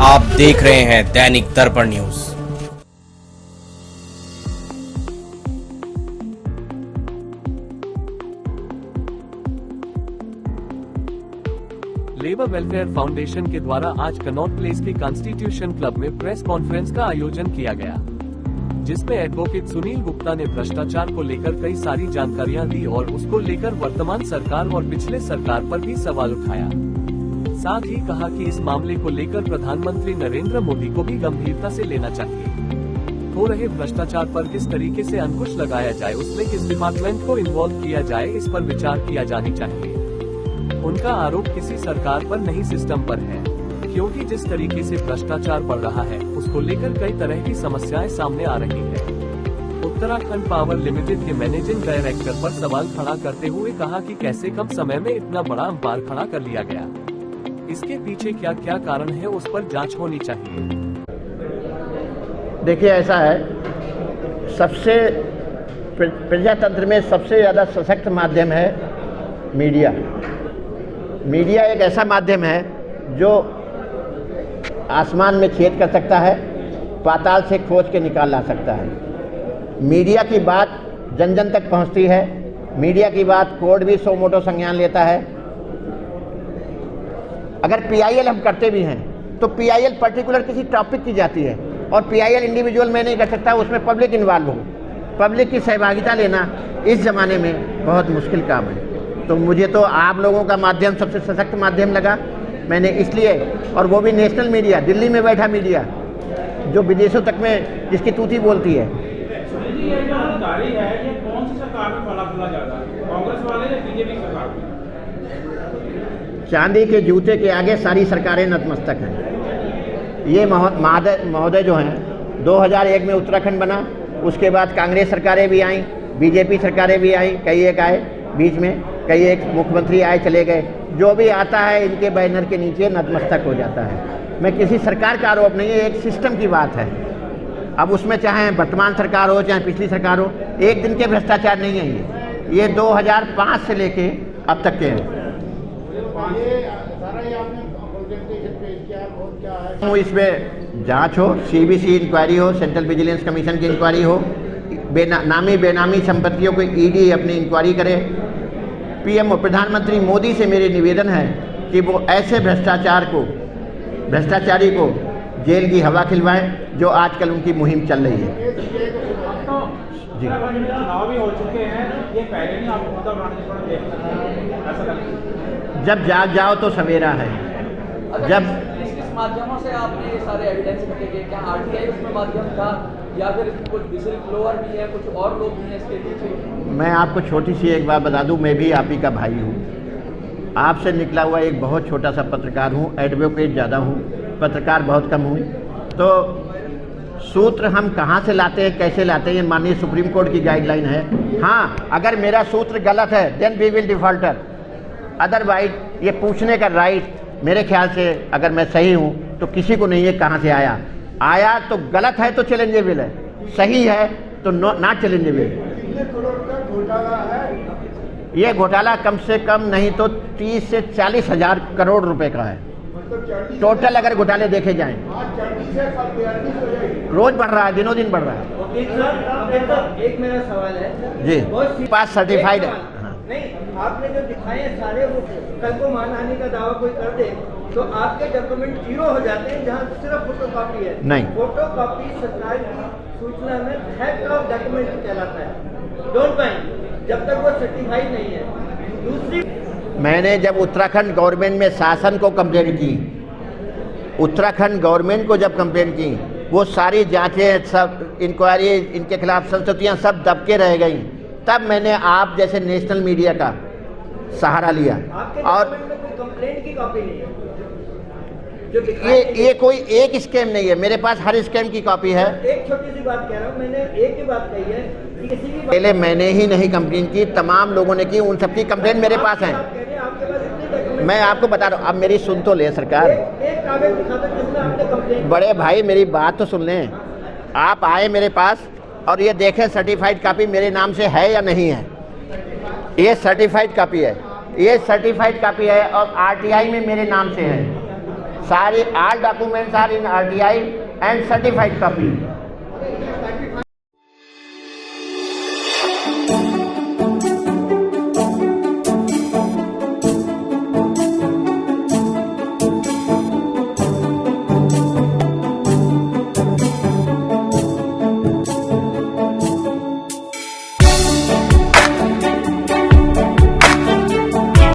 आप देख रहे हैं दैनिक दर्पण न्यूज। लेबर वेलफेयर फाउंडेशन के द्वारा आज कनॉट प्लेस के कॉन्स्टिट्यूशन क्लब में प्रेस कॉन्फ्रेंस का आयोजन किया गया, जिसमें एडवोकेट सुनील गुप्ता ने भ्रष्टाचार को लेकर कई सारी जानकारियां दी और उसको लेकर वर्तमान सरकार और पिछले सरकार पर भी सवाल उठाया। साथ ही कहा कि इस मामले को लेकर प्रधानमंत्री नरेंद्र मोदी को भी गंभीरता से लेना चाहिए। हो रहे भ्रष्टाचार पर किस तरीके से अंकुश लगाया जाए, उसमें किस डिपार्टमेंट को इन्वॉल्व किया जाए, इस पर विचार किया जानी चाहिए। उनका आरोप किसी सरकार पर नहीं, सिस्टम पर है, क्योंकि जिस तरीके से भ्रष्टाचार बढ़ रहा है उसको लेकर कई तरह की समस्याएं सामने आ रही है। उत्तराखंड पावर लिमिटेड के मैनेजिंग डायरेक्टर पर सवाल खड़ा करते हुए कहा कि कैसे कम समय में इतना बड़ा अंपायर खड़ा कर लिया गया, इसके पीछे क्या क्या कारण है, उस पर जांच होनी चाहिए। देखिए, ऐसा है, सबसे प्रजातंत्र में सबसे ज़्यादा सशक्त माध्यम है मीडिया। मीडिया एक ऐसा माध्यम है जो आसमान में छेद कर सकता है, पाताल से खोज के निकाल ला सकता है। मीडिया की बात जन जन तक पहुंचती है। मीडिया की बात कोर्ट भी सो मोटो संज्ञान लेता है। अगर पीआईएल हम करते भी हैं तो पीआईएल पर्टिकुलर किसी टॉपिक की जाती है और पीआईएल इंडिविजुअल में नहीं कर सकता, उसमें पब्लिक इन्वॉल्व हो। पब्लिक की सहभागिता लेना इस ज़माने में बहुत मुश्किल काम है। तो मुझे तो आप लोगों का माध्यम सबसे सशक्त माध्यम लगा। मैंने इसलिए, और वो भी नेशनल मीडिया, दिल्ली में बैठा मीडिया जो विदेशों तक में जिसकी तूती बोलती है। चांदी के जूते के आगे सारी सरकारें नतमस्तक हैं। ये महोदय जो हैं, 2001 में उत्तराखंड बना, उसके बाद कांग्रेस सरकारें भी आईं, बीजेपी सरकारें भी आईं, कई एक आए बीच में, कई एक मुख्यमंत्री आए चले गए। जो भी आता है इनके बैनर के नीचे नतमस्तक हो जाता है। मैं किसी सरकार का आरोप नहीं है, एक सिस्टम की बात है। अब उसमें चाहे वर्तमान सरकार हो चाहे पिछली सरकार हो, एक दिन के भ्रष्टाचार नहीं है ये 2005 से लेके अब तक के हैं। इसमें जांच हो, सीबीसी इंक्वायरी हो, सेंट्रल विजिलेंस कमीशन की इंक्वायरी हो, नामी बेनामी संपत्तियों को ईडी अपनी इंक्वायरी करे। पीएम प्रधानमंत्री मोदी से मेरे निवेदन है कि वो ऐसे भ्रष्टाचारी को जेल की हवा खिलवाएं जो आजकल उनकी मुहिम चल रही है। जी, चुनाव भी हो चुके हैं, ये पहले नहीं आपको जब जाग जाओ तो सवेरा है। जब किस माध्यमों से आपने ये सारे एविडेंस मिलेंगे? क्या आरटीआई उसमें माध्यम था या फिर कुछ विजिल ब्लोअर भी है, कुछ और लोग भी हैं इसके पीछे? मैं आपको छोटी सी एक बात बता दूं, मैं भी आप ही का भाई हूं। आपसे निकला हुआ एक बहुत छोटा सा पत्रकार हूं, एडवोकेट ज़्यादा हूं, पत्रकार बहुत कम हूं। तो सूत्र हम कहाँ से लाते हैं, कैसे लाते हैं, ये माननीय सुप्रीम कोर्ट की गाइडलाइन है। हाँ, अगर मेरा सूत्र गलत है then we will defaulter. Otherwise ये पूछने का राइट मेरे ख्याल से, अगर मैं सही हूँ तो किसी को नहीं है कहाँ से आया तो गलत है तो चैलेंजेबल है, सही है तो नॉट चैलेंजेबल। ये घोटाला कम से कम नहीं तो 30 से 40 हजार करोड़ रुपए का है टोटल, अगर घोटाले देखे जाएं। रोज बढ़ रहा है, दिनों दिन बढ़ रहा है। एक मेरा सवाल है जी, पास सर्टिफाइड है। नहीं, आपने जो दिखाए हैं सारे, वो कल को मानहानि का दावा कोई कर दे तो आपके डॉक्यूमेंट 0 हो जाते हैं, जहाँ सिर्फ फोटोकॉपी है। नहीं, फोटोकॉपी सरकार की सूचना में थेफ्ट ऑफ डॉक्यूमेंट कहलाता है। डोंट माइंड, जब तक वो सर्टिफाइड नहीं है। दूसरी, मैंने जब उत्तराखंड गवर्नमेंट में शासन को कंप्लेंट की, उत्तराखंड गवर्नमेंट को जब कंप्लेंट की, वो सारी जांचें, सब इंक्वायरी, इनके खिलाफ संस्तुतियाँ सब दबके रह गई, तब मैंने आप जैसे नेशनल मीडिया का सहारा लिया। और कंप्लेंट की कॉपी नहीं है, ये कोई एक स्कैम नहीं है, मेरे पास हर स्कैम की कॉपी है। एक छोटी सी बात कह रहा हूँ, मैंने एक ही बात कही है कि किसी भी पहले मैंने ही नहीं कंप्लेन की, तमाम लोगों ने की, उन सबकी कंप्लेन मेरे पास है। मैं आपको बता रहा हूँ, अब मेरी सुन तो ले सरकार। एक कागज दिखा दो जिसमें आपने कंप्लेंट। बड़े भाई मेरी बात तो सुन लें। आप आए मेरे पास और ये देखें सर्टिफाइड कॉपी मेरे नाम से है या नहीं है। ये सर्टिफाइड कॉपी है, ये सर्टिफाइड कॉपी है और आरटीआई में मेरे नाम से है। all documents are in RTI and certified copy.